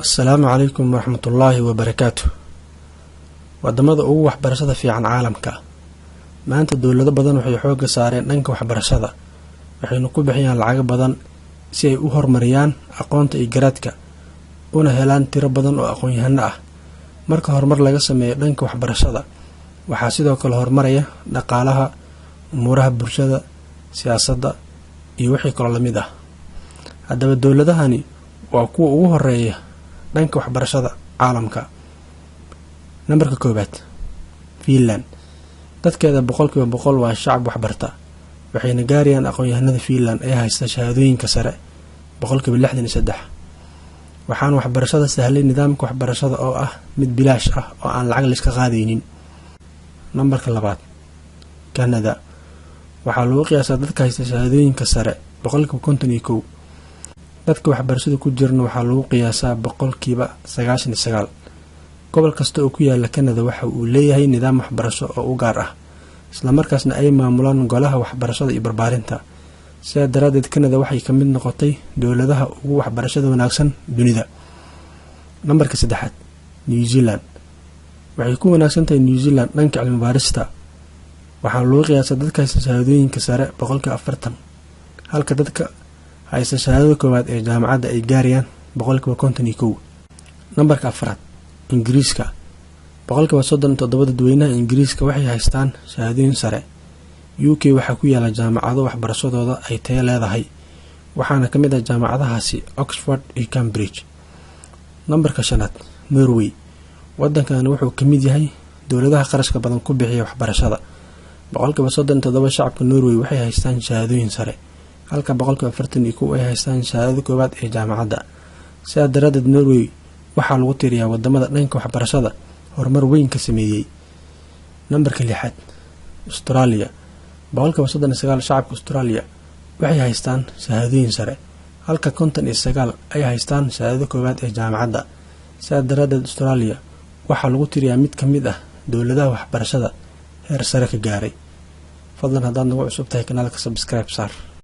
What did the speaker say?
السلام عليكم ورحمة الله وبركاته. wadamada ugu waxbarashada fiican caalamka maanta dawlado badan waxay xoog saareen dhanka waxbarashada waxayna ku bixiyaan lacag badan si ay u horumariyaan aqoonta iyo garaadka una helaan tiro badan oo aqoon-yahano ah. marka horumar laga sameeyo dhanka waxbarashada waxaa sidoo kale horumaraya dhaqaalaha, umuuraha bulshada, siyaasadda iyo wixii kale lamid ah. haddaba dawladahani waa kuwa ugu horeeya dhanka waxbarashada caalamka. nambarka koobaad, Finland. dadkeeda 100% waa shacab waxbarta waxayna gaarayaan aqoon-yahanada Finland ee haysta shahaadooyinka sare 63%. waxaan waxbarashada sahlay nidaamka waxbarashada oo ah mid bilaash ah oo aan lacag la iska qaadaynin. nambarka labaad, Canada. waxaa lagu qiyaasaa dadka haysta shahaadooyinka sare 51%. dadka waxbarashada ku jirna waxaa lagu qiyaasaa 99%. gobol kasta oo ku yaala Canada waxa uu leeyahay nidaam waxbarasho oo u gaar ah isla markaasna ay maamulaan golaha waxbarashada iyo barbaarinta. sidaa daraadeed Canada waxay ka mid noqotay dawladaha ugu waxbarashada wanaagsan dunida. nambarka saddexaad, New Zealand. waxay ku wanaagsan tahay New Zealand dhanka cilmi baarista. waxaa lagu qiyaasaa dadka haysta shahaadooyinka sare 40%, halka dadka haysta shahaadada koowaad ee jaamacadda ay gaarayaan 51%. nambarka afraad, Ingiriiska. 37% dadweynaha Ingiriiska waxay haystaan shahaadooyin sare. UK waxaa ku yaala jaamacado waxbarashadooda ay tayo leedahay waxaana ka mid ah jaamacadahaasi Oxford iyo Cambridge. nambarka shanaad, Norway. wadankan wuxuu ka mid yahay dawladaha qarashka badan ku bixiya waxbarashada. 37% shacabka Norway waxay haystaan shahaadooyin sare, halka 41% ay haystaan shahaadada koowaad ee jaamacadda. sidaa daraadeed Norway waxaa lagu tiriyaa wadamada dhanka waxbarashada horumar weyn ka sameeyay. nambarka lixaad, Australia. 39% shacabka Australia waxay haystaan shahaadooyin sare, halka 59 ay haystaan shahaadada koowaad ee jaamacadda. sidaa daraadeed Australia waxaa lagu tiriyaa mid ka mid ah dawladaha waxbarashada heer sare ka gaaray. fadlan haddaad nagu cusub tahay kanaalka subscribe saar.